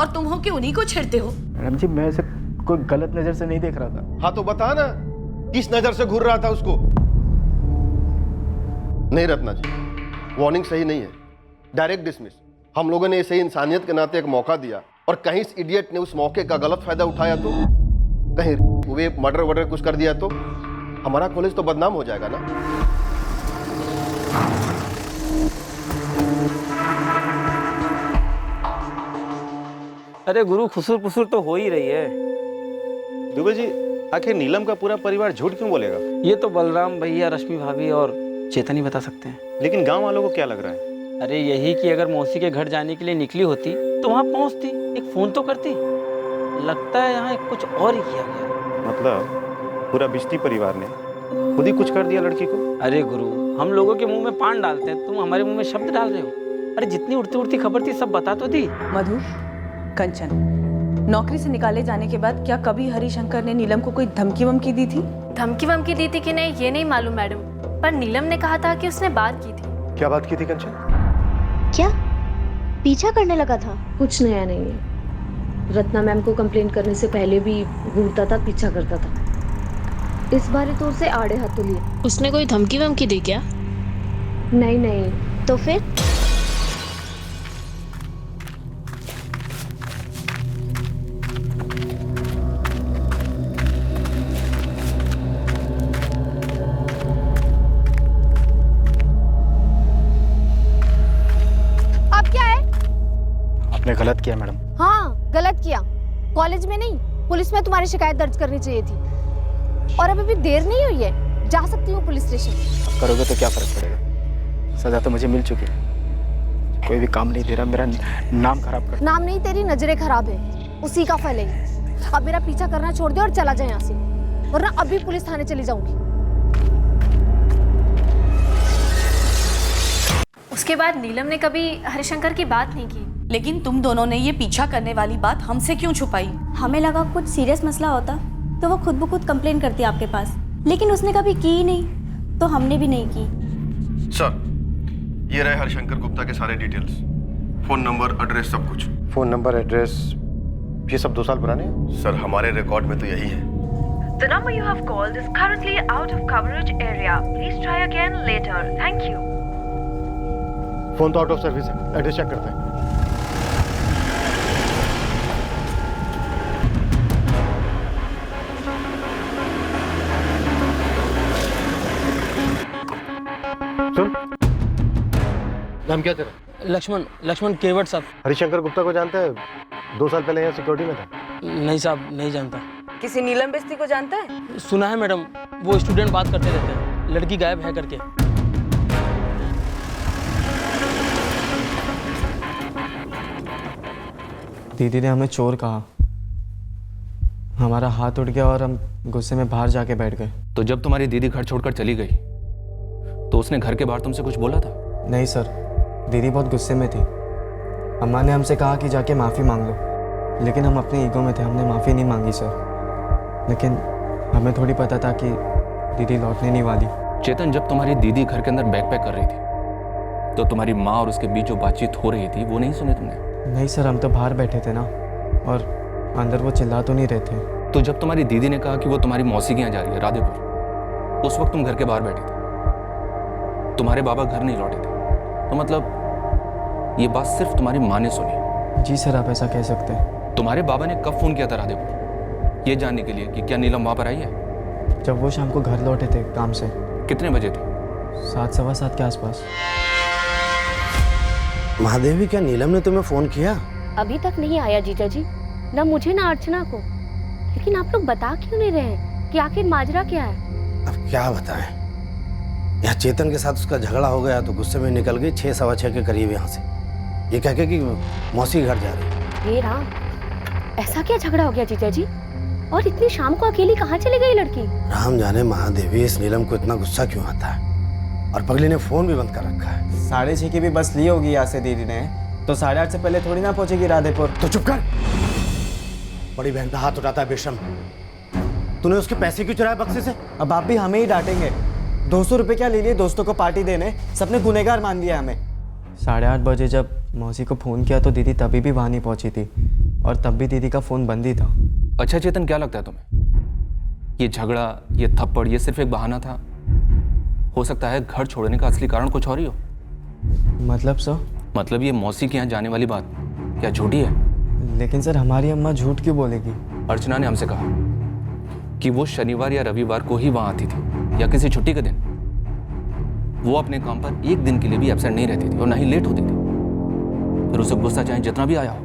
S: और तुम हो कि उन्हीं को छेड़ते हो।
I: मैडम जी, मैं इसे कोई गलत नजर से नहीं देख रहा था।
E: हाँ तो बता ना, किस नजर से घूर रहा था उसको? नहीं रत्ना जी, वार्निंग सही नहीं है, डायरेक्ट डिसमिस। हम लोगों ने इसे इंसानियत के नाते एक मौका दिया, और कहीं इस इडियट ने उस मौके का गलत फायदा उठाया तो, कहीं वे मर्डर वर्डर कुछ कर दिया तो हमारा कॉलेज तो बदनाम हो जाएगा ना।
I: अरे गुरु, खुसुर पुसुर तो हो ही रही है।
L: दुबे जी, आखिर नीलम का पूरा परिवार झूठ क्यों बोलेगा?
I: ये तो बलराम भैया, रश्मि भाभी और चेतन ही बता सकते हैं।
L: लेकिन गांव वालों को क्या लग रहा है?
I: अरे यही कि अगर मौसी के घर जाने के लिए निकली होती तो वहां पहुंचती, एक फोन तो करती। लगता है यहाँ कुछ और ही किया गया।
L: मतलब पूरा बिश्ती परिवार ने खुद ही कुछ कर दिया लड़की को?
I: अरे गुरु, हम लोगों के मुंह में पान डालते हैं, तुम हमारे मुंह में शब्द डाल रहे हो। अरे जितनी उड़ती उड़ती खबर थी सब बता तो दी।
A: मधु, कंचन, नौकरी से निकाले जाने के बाद क्या कभी हरिशंकर ने नीलम को कोई धमकी वमकी दी थी?
K: धमकी वमकी दी थी कि नहीं ये नहीं मालूम मैडम, पर नीलम ने कहा था कि उसने बात की थी।
E: क्या बात की थी कंचन?
O: क्या पीछा करने लगा था?
N: कुछ नया नहीं है। रत्ना मैम को कंप्लेंट करने से पहले भी घूरता था, पीछा करता था। इस बार तो उसे आड़े हाथों लिए।
K: उसने कोई धमकी वमकी दी क्या?
N: नहीं नहीं।
O: तो फिर?
I: आपने गलत किया मैडम।
J: हाँ, गलत किया। कॉलेज में नहीं, पुलिस में तुम्हारी शिकायत दर्ज करनी चाहिए थी। और अभी भी देर नहीं हुई है, जा सकती हूँ पुलिस स्टेशन।
I: अब करोगे तो क्या फर्क पड़ेगा, सजा तो मुझे मिल चुकी है।
T: कोई भी काम नहीं दे रहा, मेरा नाम खराब कर।
N: नाम नहीं, तेरी नजरें खराब है, उसी का फल है। अब मेरा पीछा करना छोड़ दे और चला जाए यहाँ से, वरना अभी पुलिस थाने चली जाऊंगी।
K: उसके बाद नीलम ने कभी हरिशंकर की बात नहीं की।
S: लेकिन तुम दोनों ने ये पीछा करने वाली बात हमसे क्यों छुपाई?
O: हमें लगा कुछ सीरियस मसला होता तो वो खुद ब खुद कंप्लेन करती आपके पास, लेकिन उसने कभी की ही नहीं, तो हमने भी नहीं की।
E: सर, ये रहे हरिशंकर गुप्ता के सारे डिटेल्स, फोन नंबर, एड्रेस, सब कुछ। फोन नंबर, एड्रेस, ये सब 2 साल पुराने हैं सर। हमारे रिकॉर्ड में तो यही है।
H: The number you have called is currently out of coverage area. Please try again later. Thank you.
E: Phone तो आउट ऑफ सर्विस है, एड्रेस चेक करते हैं। सुन, नाम क्या तेरा?
D: लक्ष्मण केवट साहब।
E: हरिशंकर गुप्ता को जानते हैं? 2 साल पहले यहाँ सिक्योरिटी में था।
D: नहीं साहब, नहीं जानता।
A: किसी नीलम बिस्ती को जानता है?
D: सुना है मैडम, वो स्टूडेंट बात करते रहते हैं, लड़की गायब है करके।
I: दीदी ने हमें चोर कहा, हमारा हाथ उठ गया और हम गुस्से में बाहर जाके बैठ गए।
G: तो जब तुम्हारी दीदी घर छोड़कर चली गई तो उसने घर के बाहर तुमसे कुछ बोला था?
I: नहीं सर, दीदी बहुत गुस्से में थी। अम्मा ने हमसे कहा कि जाके माफ़ी मांग लो, लेकिन हम अपने ईगो में थे, हमने माफ़ी नहीं मांगी सर। लेकिन हमें थोड़ी पता था कि दीदी लौटने नहीं वाली।
G: चेतन, जब तुम्हारी दीदी घर के अंदर बैकपैक कर रही थी तो तुम्हारी माँ और उसके बीच जो बातचीत हो रही थी वो नहीं सुनी तुमने?
I: नहीं सर, हम तो बाहर बैठे थे ना, और अंदर वो चिल्ला तो नहीं रहे थे।
G: तो जब तुम्हारी दीदी ने कहा कि वो तुम्हारी मौसी के यहाँ जा रही है राधेपुर, उस वक्त तुम घर के बाहर बैठे थे, तुम्हारे बाबा घर नहीं लौटे थे, तो मतलब ये बात सिर्फ तुम्हारी माँ ने सुनी?
I: जी सर, आप ऐसा कह सकते हैं।
G: तुम्हारे बाबा ने कब फोन किया था राधेपुर, ये जानने के लिए कि क्या नीलम वहाँ पर आई है?
I: जब वो शाम को घर लौटे थे काम से।
G: कितने बजे थे?
I: 7, सवा 7 के आसपास।
D: महादेवी, क्या नीलम ने तुम्हें फोन किया?
N: अभी तक नहीं आया जीजा जी, ना मुझे ना अर्चना को। लेकिन आप लोग बता क्यों नहीं रहे कि आखिर माजरा क्या है?
D: अब क्या बताएं, यहाँ चेतन के साथ उसका झगड़ा हो गया तो गुस्से में निकल गई 6, सवा 6 के करीब यहाँ से, ये कह के कि मौसी घर जा रही है।
N: हे राम, ऐसा क्या झगड़ा हो गया जीजा जी? और इतनी शाम को अकेली कहाँ चली गई लड़की?
D: राम जाने महादेवी, इस नीलम को इतना गुस्सा क्यों आता है, और पगली ने फोन भी बंद कर रखा है।
I: 6:30 की भी बस ली होगी यहाँ से दीदी ने, तो 8:30 से पहले थोड़ी ना पहुंचेगी राधेपुर।
D: तो चुप कर, बड़ी बहन पे हाथ उठाता है बेशर्म। तूने उसके पैसे क्यों चुराए बक्से से?
I: अब आप भी हमें ही डांटेंगे। 200 रुपये क्या ले लिए दोस्तों को पार्टी देने, सबने गुनहगार मान लिया हमें। 8:30 बजे जब मौसी को फ़ोन किया तो दीदी तभी भी वहाँ नहीं पहुँची थी, और तब भी दीदी का फ़ोन बंद ही था।
G: अच्छा चेतन, क्या लगता है तुम्हें, ये झगड़ा, ये थप्पड़, ये सिर्फ एक बहाना था? हो सकता है घर छोड़ने का असली कारण कुछ और ही हो।
I: मतलब सर?
G: मतलब ये मौसी के यहाँ जाने वाली बात क्या झूठी है?
I: लेकिन सर, हमारी अम्मा झूठ क्यों बोलेगी?
G: अर्चना ने हमसे कहा कि वो शनिवार या रविवार को ही वहाँ आती थी, या किसी छुट्टी के दिन। वो अपने काम पर एक दिन के लिए भी एब्सेंट नहीं रहती थी और ना ही लेट होती थी, फिर उसे गुस्सा चाहे जितना भी आया हो।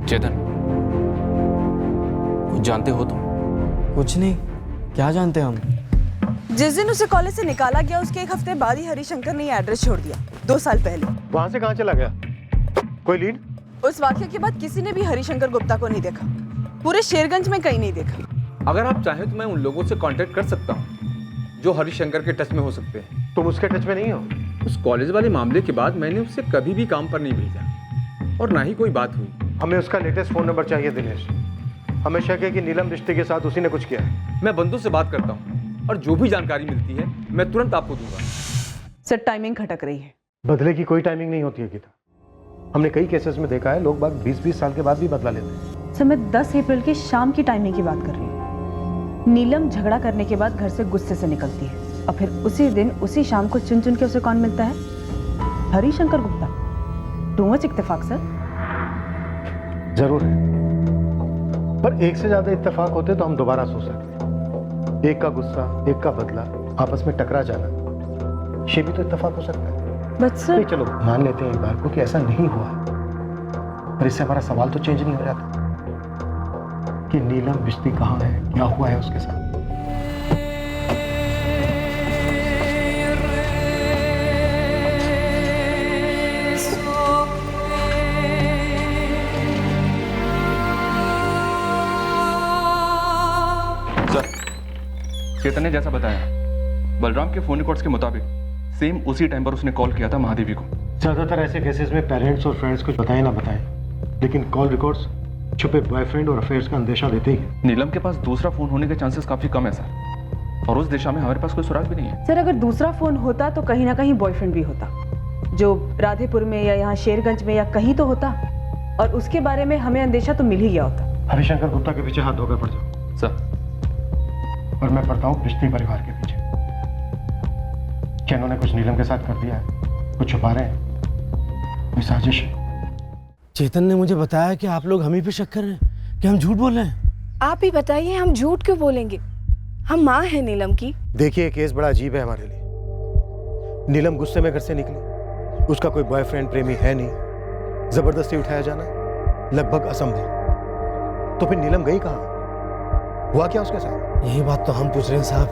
G: चेतन, कुछ जानते हो तुम?
I: कुछ नहीं। क्या जानते हम?
A: जिस दिन उसे कॉलेज से निकाला गया उसके 1 हफ्ते बाद ही हरिशंकर ने एड्रेस छोड़ दिया, 2 साल पहले।
E: वहां से कहाँ चला गया? कोई लीड?
A: उस वाक्य के बाद किसी ने भी हरिशंकर गुप्ता को नहीं देखा, पूरे शेरगंज में कहीं नहीं देखा।
U: अगर आप चाहें तो मैं उन लोगों से कांटेक्ट कर सकता हूं जो हरिशंकर के टच में हो सकते हैं।
E: तुम उसके टच में नहीं हो?
U: उस कॉलेज वाले मामले के बाद मैंने उससे कभी भी काम पर नहीं भेजा और ना ही कोई बात हुई।
E: हमें उसका लेटेस्ट फोन नंबर चाहिए दिनेश। हमें शक है कि नीलम रिश्ते के साथ उसी ने कुछ किया है।
U: मैं बंधु से बात करता हूँ और जो भी जानकारी मिलती है मैं तुरंत आपको दूंगा।
A: सर, टाइमिंग खटक रही है।
E: बदले की कोई टाइमिंग नहीं होती है गीता। हमने कई केसेस में देखा है, लोग बाग 20-20 साल के बाद भी बदला लेते हैं।
A: सर, मैं 10 अप्रैल की शाम की टाइमिंग की बात कर रही हूँ। नीलम झगड़ा करने के बाद घर से गुस्से से निकलती है और फिर उसी दिन उसी शाम को चुन चुन के उसे कौन मिलता है? हरिशंकर गुप्ता। टू मच इत्तेफाक सर।
E: जरूर है, पर एक से ज्यादा इत्तेफाक होते तो हम दोबारा सोच सकते। एक का गुस्सा, एक का बदला, आपस में टकरा जाना, ये भी तो इत्तेफाक हो सकता है।
A: बट सर,
E: नहीं, चलो मान लेते हैं एक बार को कि ऐसा नहीं हुआ, पर इससे हमारा सवाल तो चेंज नहीं हो जाता कि नीलम बिस्ती कहाँ है, क्या हुआ है उसके साथ।
G: चेतन ने जैसा बताया, बलराम के फोन रिकॉर्ड्स के मुताबिक सेम उसी टाइम पर उसने कॉल किया था महादेवी को।
E: ज़्यादातर ऐसे केसेस में पेरेंट्स और फ्रेंड्स कुछ बताएं ना बताएं, लेकिन कॉल रिकॉर्ड्स छुपे बॉयफ्रेंड और अफेयर्स का अंदेशा देते ही हैं।
G: नीलम के पास दूसरा फोन होने के चांसेस काफी कम है सर, और उस दिशा में हमारे पास कोई सुराग भी नहीं है।
A: सर, अगर दूसरा फोन होता तो कहीं ना कहीं बॉयफ्रेंड भी होता, जो राधेपुर में या यहाँ शेरगंज में या कहीं तो होता, और उसके बारे में हमें अंदेशा तो मिल ही गया होता।
E: हरिशंकर गुप्ता के पीछे हाथ धोकर पड़ जाओ
G: सर।
E: और मैं पढ़ता हूँ बिश्ती परिवार के पीछे। क्या इन्होंने कुछ नीलम के साथ कर दिया है? कुछ छुपा रहे हैं? कोई साजिश है?
D: चेतन ने मुझे बताया कि आप लोग हम ही पे शक कर रहे हैं, कि हम झूठ बोल रहे हैं।
N: आप ही बताइए, हम झूठ क्यों बोलेंगे? हम माँ हैं नीलम की।
E: देखिए, केस बड़ा अजीब है हमारे लिए। नीलम गुस्से में घर से निकली, उसका कोई बॉयफ्रेंड प्रेमी है नहीं, जबरदस्ती उठाया जाना लगभग असंभव। तो फिर नीलम गई कहाँ? हुआ क्या उसके साथ?
D: यही बात तो हम पूछ रहे हैं साहब,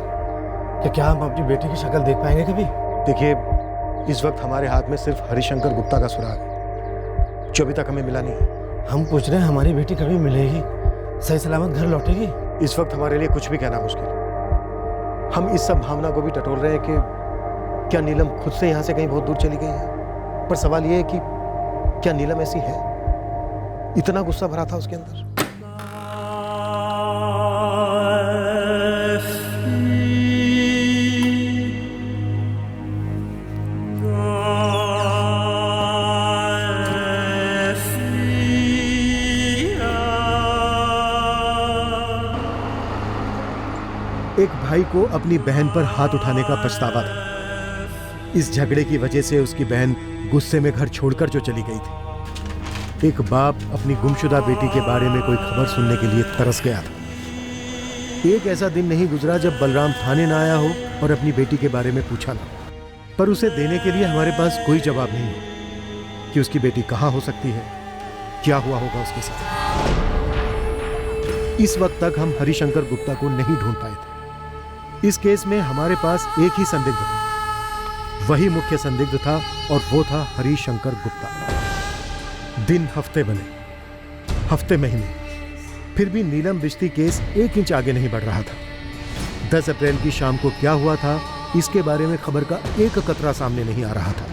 D: कि क्या हम अपनी बेटी की शक्ल देख पाएंगे कभी?
E: देखिए, इस वक्त हमारे हाथ में सिर्फ हरिशंकर गुप्ता का सुराग है, जो अभी तक हमें मिला नहीं है।
D: हम पूछ रहे हैं हमारी बेटी कभी मिलेगी, सही सलामत घर लौटेगी?
E: इस वक्त हमारे लिए कुछ भी कहना मुश्किल है। हम इस सब भावना को भी टटोल रहे हैं कि क्या नीलम खुद से यहाँ से कहीं बहुत दूर चली गई है। पर सवाल ये है कि क्या नीलम ऐसी है? इतना गुस्सा भरा था उसके अंदर। एक भाई को अपनी बहन पर हाथ उठाने का पछतावा था। इस झगड़े की वजह से उसकी बहन गुस्से में घर छोड़कर जो चली गई थी। एक बाप अपनी गुमशुदा बेटी के बारे में कोई खबर सुनने के लिए तरस गया था। एक ऐसा दिन नहीं गुजरा जब बलराम थाने न आया हो और अपनी बेटी के बारे में पूछा ना, पर उसे देने के लिए हमारे पास कोई जवाब नहीं हो कि उसकी बेटी कहाँ हो सकती है, क्या हुआ होगा उसके साथ। इस वक्त तक हम हरिशंकर गुप्ता को नहीं ढूंढ पाए थे। इस केस में हमारे पास एक ही संदिग्ध था, वही मुख्य संदिग्ध था, और वो था हरिशंकर गुप्ता। दिन हफ्ते बने, हफ्ते महीने, फिर भी नीलम बिश्ती केस 1 इंच आगे नहीं बढ़ रहा था। 10 अप्रैल की शाम को क्या हुआ था, इसके बारे में खबर का एक कतरा सामने नहीं आ रहा था।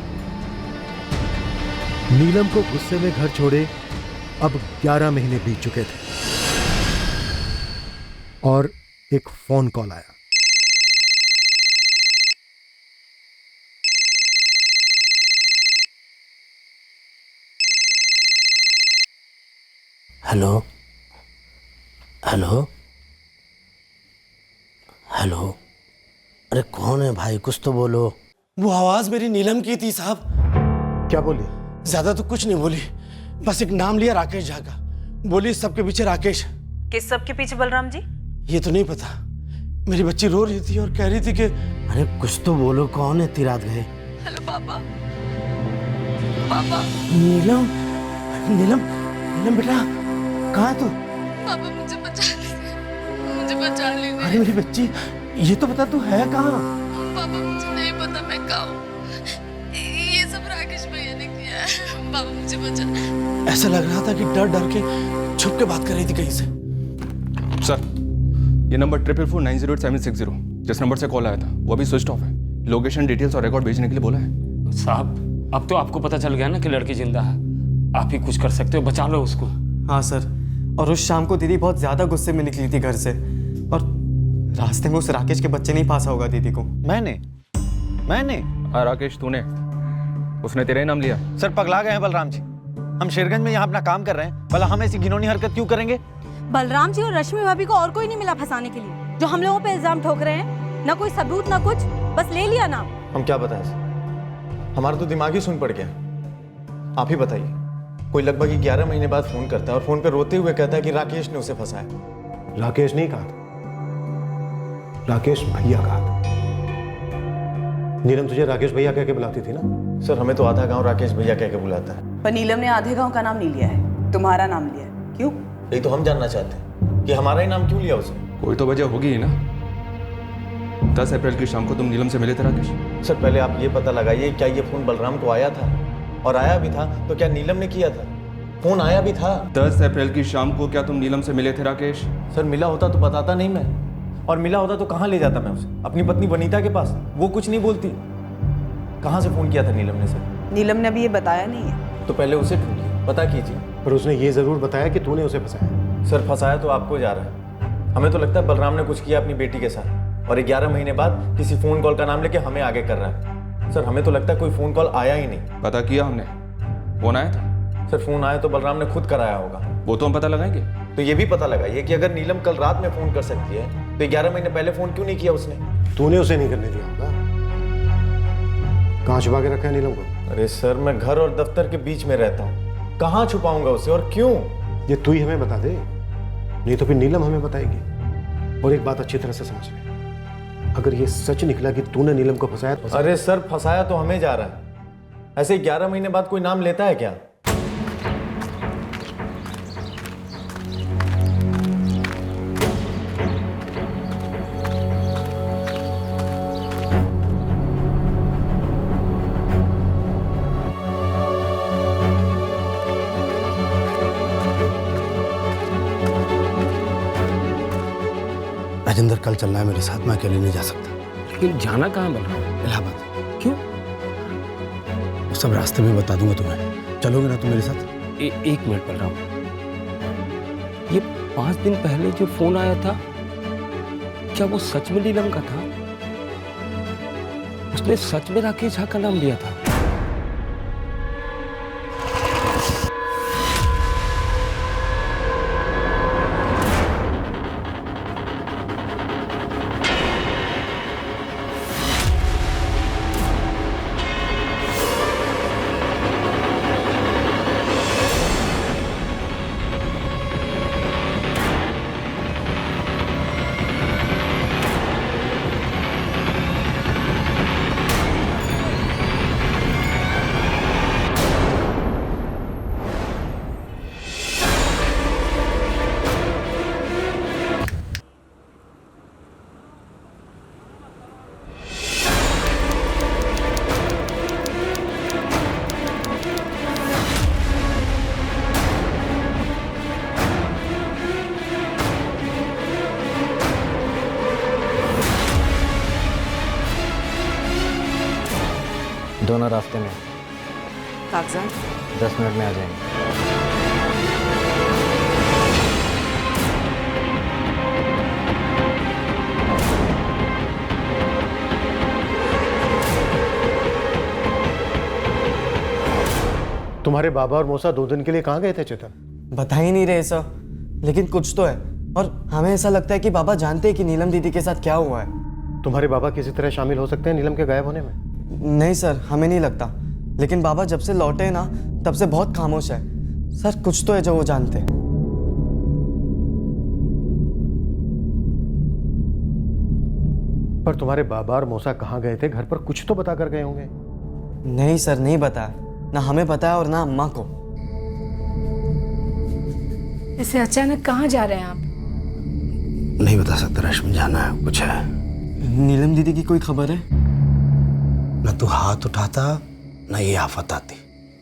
E: नीलम को गुस्से में घर छोड़े अब 11 महीने बीत चुके थे, और एक फोन कॉल आया।
D: हेलो हेलो हेलो, अरे कौन है भाई, कुछ तो बोलो। वो आवाज मेरी नीलम की थी साहब।
E: क्या बोली?
D: ज्यादा तो कुछ नहीं बोली, बस एक नाम लिया राकेश झा का। बोली सबके पीछे राकेश।
A: किस सब के पीछे बलराम जी?
D: ये तो नहीं पता। मेरी बच्ची रो रही थी और कह रही थी कि अरे कुछ तो बोलो, कौन है इतनी रात गए?
S: हेलो पापा। पापा।
D: नीलम नीलम नीलम बेटा, कहाँ है तू?
S: पापा मुझे बचा लीजिए, मुझे बचा लीजिए।
D: अरे मेरी बच्ची, ये तो बता तू है कहाँ?
S: पापा मुझे नहीं पता मैं कहाँ हूँ, ये सब राकेश भैया ने किया है। पापा मुझे बचा।
D: ऐसा लग रहा था कि डर डर के छुप के बात कर रही थी कहीं से।
G: सर, ये नंबर 444908760 जिस नंबर से कॉल आया था वो अभी स्विच ऑफ है। लोकेशन डिटेल्स और रिकॉर्ड भेजने के लिए बोला है।
F: साहब, अब तो आपको पता चल गया ना कि लड़की जिंदा है, आप ही कुछ कर सकते हो, बचा लो उसको।
I: हाँ सर, और उस शाम को दीदी बहुत ज़्यादा गुस्से में निकली थी घर से, और रास्ते में उस राकेश के बच्चे नहीं पासा होगा दीदी को।
C: मैंने
G: राकेश तूने, उसने तेरा ही नाम लिया।
C: सर पगला गए हैं बलराम जी, हम शेरगंज में यहाँ अपना काम कर रहे हैं, भला हम ऐसी घिनौनी हरकत क्यों करेंगे?
B: बलराम जी और रश्मि भाभी को और कोई नहीं मिला फंसाने के लिए, जो हम लोगों पे इल्जाम ठोक रहे हैं। ना कोई सबूत ना कुछ, बस ले लिया नाम।
C: हम क्या बताएं सर, हमारा तो दिमाग ही सुन पड़ गया। आप ही बताइए, कोई लगभग 11 महीने बाद फोन करता है और फोन पे रोते हुए कहता है कि राकेश ने उसे फंसाया।
E: राकेश नहीं कहा था, राकेश भैया कहा था। नीलम तुझे राकेश भैया कह के बुलाती थी ना?
C: सर हमें तो आधा गांव राकेश भैया कह के बुलाता है।
A: पर नीलम ने आधे गांव का नाम नहीं लिया है, तुम्हारा नाम लिया है। क्यों?
C: यही तो हम जानना चाहते हैं कि हमारा ही नाम क्यों लिया उसे।
G: कोई तो वजह होगी ही ना। 10 अप्रैल की शाम को तुम नीलम से मिले थे राकेश?
C: सर पहले आप ये पता लगाइए, क्या ये फोन बलराम को आया था, और आया भी था तो क्या नीलम ने किया था? फोन आया भी था।
G: 10 अप्रैल की शाम को क्या तुम नीलम से मिले थे राकेश?
C: सर मिला होता तो बताता नहीं मैं,
I: और मिला होता तो कहाँ ले जाता मैं उसे? अपनी पत्नी वनीता के पास। वो कुछ नहीं बोलती। कहाँ से फोन किया था नीलम ने सर?
A: नीलम ने अभी ये बताया नहीं है।
I: तो पहले उसे ढूंढिए, पता कीजिए।
E: पर उसने ये जरूर बताया कि तूने उसे फंसाया।
I: सर फंसाया तो आपको जा रहा है। हमें तो लगता है बलराम ने कुछ किया अपनी बेटी के साथ, और 11 महीने बाद किसी फोन कॉल का नाम लेके हमें आगे कर रहा है। सर हमें तो लगता है कोई फोन कॉल आया ही नहीं।
G: पता किया हमने, फोन आया था?
I: सर फोन आया तो बलराम ने खुद कराया होगा।
G: वो तो हम पता लगाएंगे।
I: तो ये भी पता लगाइए कि अगर नीलम कल रात में फोन कर सकती है तो 11 महीने पहले फोन क्यों नहीं किया उसने?
E: तूने उसे नहीं करने दिया होगा। कहाँ छुपा के रखा है नीलम को?
I: अरे सर मैं घर और दफ्तर के बीच में रहता हूँ, कहाँ छुपाऊंगा उसे और क्यों?
E: ये तू ही हमें बता दे, नहीं तो फिर नीलम हमें बताएगी। और एक बात अच्छी तरह से समझ ले, अगर ये सच निकला कि तूने नीलम को फंसाया तो
I: अरे सर फंसाया तो हमें जा रहा है। ऐसे 11 महीने बाद कोई नाम लेता है क्या?
D: राजेंद्र कल चलना है मेरे साथ, मैं अकेले नहीं जा सकता।
F: लेकिन जाना कहाँ बलराम?
D: इलाहाबाद।
F: क्यों?
D: वो सब रास्ते में बता दूंगा तुम्हें। चलोगे ना तुम मेरे साथ?
F: एक मिनट बलराम, ये 5 दिन पहले जो फोन आया था, क्या वो सच में नीलम का था? उसने सच में राकेश झा का नाम लिया था?
I: दोनों रास्ते में।
A: कागजात
I: 10 मिनट में आ जाएंगे।
E: तुम्हारे बाबा और मौसा 2 दिन के लिए कहाँ गए थे चेतन?
I: बता ही नहीं रहे सर, लेकिन कुछ तो है। और हमें ऐसा लगता है कि बाबा जानते हैं कि नीलम दीदी के साथ क्या हुआ है।
E: तुम्हारे बाबा किसी तरह शामिल हो सकते हैं नीलम के गायब होने में?
I: नहीं सर, हमें नहीं लगता। लेकिन बाबा जब से लौटे हैं ना, तब से बहुत खामोश है। सर कुछ तो है जो वो जानते हैं।
E: पर तुम्हारे बाबा और मौसा कहाँ गए थे? घर पर कुछ तो बता कर गए होंगे।
I: नहीं सर, नहीं बताया। ना हमें बताया और ना अम्मा को।
N: इसे अचानक कहाँ जा रहे हैं आप?
D: नहीं बता सकता रश्मि, जाना है, कुछ है।
I: नीलम दीदी की कोई खबर है?
D: न तू हाथ उठाता न ये आफत आती।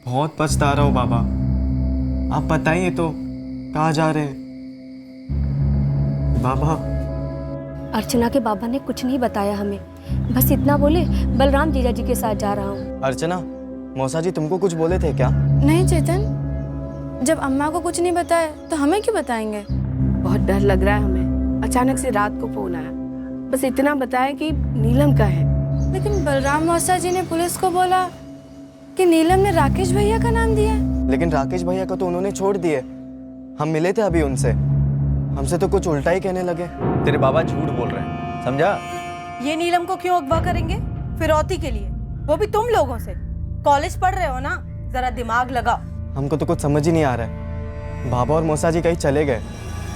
I: बहुत पछता रहा हूँ बाबा, आप बताइए तो कहाँ जा रहे हैं बाबा?
O: अर्चना के बाबा ने कुछ नहीं बताया हमें, बस इतना बोले बलराम जीजा जी के साथ जा रहा हूँ।
I: अर्चना, मौसा जी तुमको कुछ बोले थे क्या?
J: नहीं चेतन, जब अम्मा को कुछ नहीं बताया तो हमें क्यों बताएंगे?
N: बहुत डर लग रहा है हमें। अचानक से रात को फोन आया, बस इतना बताया कि नीलम का है।
J: लेकिन बलराम मौसा जी ने पुलिस को बोला कि नीलम ने राकेश भैया का नाम दिया है।
I: लेकिन राकेश भैया को तो उन्होंने छोड़ दिए। हम मिले थे अभी उनसे, हमसे तो कुछ उल्टा ही कहने लगे।
C: तेरे बाबा झूठ बोल रहे हैं, समझा?
B: ये नीलम को क्यों अगवा करेंगे? फिरौती के लिए, वो भी तुम लोगों से। कॉलेज पढ़ रहे हो ना, जरा दिमाग लगाओ।
I: हमको तो कुछ समझ ही नहीं आ रहा है। बाबा और मौसा जी कहीं चले गए,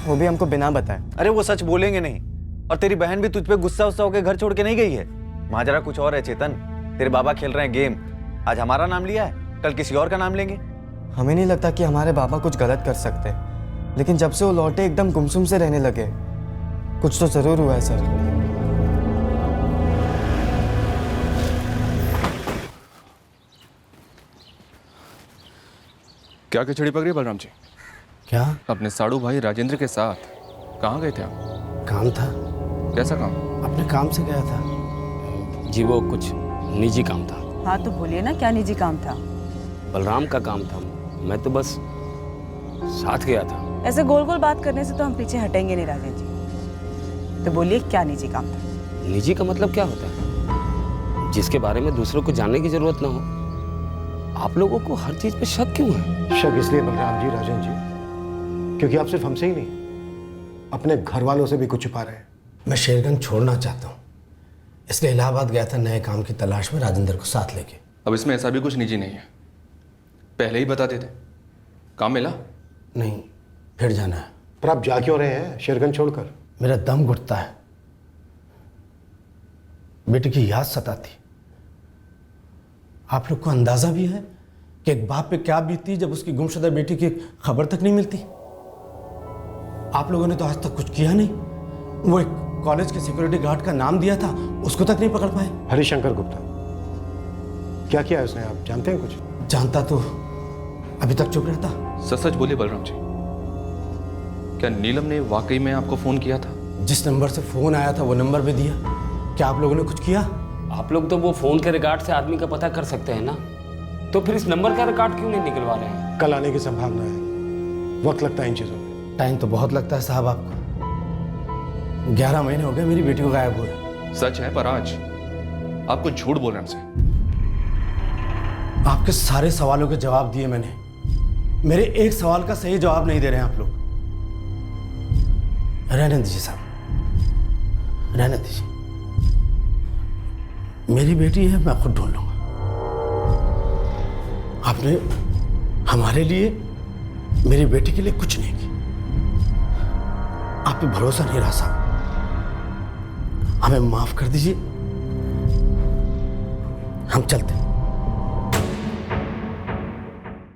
I: वो भी हमको बिना बताए।
C: अरे वो सच बोलेंगे नहीं। और तेरी बहन भी तुझ पे गुस्सा होकर घर छोड़ के नहीं गई है। माजरा कुछ और है चेतन। तेरे बाबा खेल रहे हैं गेम। आज हमारा नाम लिया है, कल किसी और का नाम लेंगे।
I: हमें नहीं लगता कि हमारे बाबा कुछ गलत कर सकते, लेकिन जब से वो लौटे एकदम गुमसुम से रहने लगे। कुछ तो जरूर हुआ है सर।
G: क्या खिचड़ी पक रही है बलराम जी?
D: क्या?
G: अपने साड़ू भाई राजेंद्र के साथ कहाँ गए थे आप?
D: काम था।
G: कैसा काम?
D: अपने काम से गया था।
F: जी वो कुछ निजी काम था।
A: हाँ तो बोलिए ना, क्या निजी काम था?
F: बलराम का काम था, मैं तो बस साथ गया था।
A: ऐसे गोल गोल बात करने से तो हम पीछे हटेंगे नहीं राजेश जी। तो बोलिए क्या निजी काम था?
F: निजी का मतलब क्या होता है? जिसके बारे में दूसरों को जानने की जरूरत ना हो। आप लोगों को हर चीज पे शक क्यों है?
E: शक इसलिए बलराम जी, राजन जी, क्योंकि आप सिर्फ हमसे ही नहीं, अपने घर वालों से भी कुछ छुपा रहे हैं।
D: मैं शेरगंज छोड़ना चाहता हूँ, इसलिए इलाहाबाद गया था नए काम की तलाश में राजेंद्र को साथ लेके।
G: अब इसमें ऐसा भी कुछ निजी नहीं है, पहले ही बता देते। काम मिला?
D: नहीं, फिर जाना है।
E: पर आप जा क्यों रहे हैं शेरगंज छोड़कर?
D: मेरा दम घुटता है, बेटे की याद सताती। आप लोग को अंदाजा भी है कि एक बाप पे क्या बीतती जब उसकी गुमशुदा बेटी की खबर तक नहीं मिलती? आप लोगों ने तो आज तक कुछ किया नहीं। वो एक कॉलेज के सिक्योरिटी गार्ड का नाम दिया था, उसको तक नहीं पकड़ पाए।
E: हरिशंकर गुप्ता, क्या किया उसने, आप जानते हैं कुछ?
D: जानता तो अभी तक चुप रहता।
G: सच सच बोलिए बलराम जी, क्या नीलम ने वाकई में आपको फोन किया था?
D: जिस नंबर से फोन आया था वो नंबर भी दिया। क्या आप लोगों ने कुछ किया?
F: आप लोग तो वो फोन के रिकॉर्ड से आदमी का पता कर सकते हैं ना, तो फिर इस नंबर का रिकॉर्ड क्यों नहीं निकलवा रहे हैं?
E: कल आने की संभावना है, वक्त लगता है इन चीजों में।
D: टाइम तो बहुत लगता है साहब आपको। 11 महीने हो गए मेरी बेटी को गायब हुए।
G: सच है, पर आज आपको झूठ बोल रहे हैं हमसे।
D: आपके सारे सवालों के जवाब दिए मैंने, मेरे एक सवाल का सही जवाब नहीं दे रहे हैं आप लोग। रहने दीजिए साहब, रहने दीजिए। मेरी बेटी है, मैं खुद ढूंढ लूंगा। आपने हमारे लिए, मेरी बेटी के लिए कुछ नहीं किया। आप पे भरोसा नहीं रहा साहब, हमें माफ कर दीजिए, हम चलते हैं।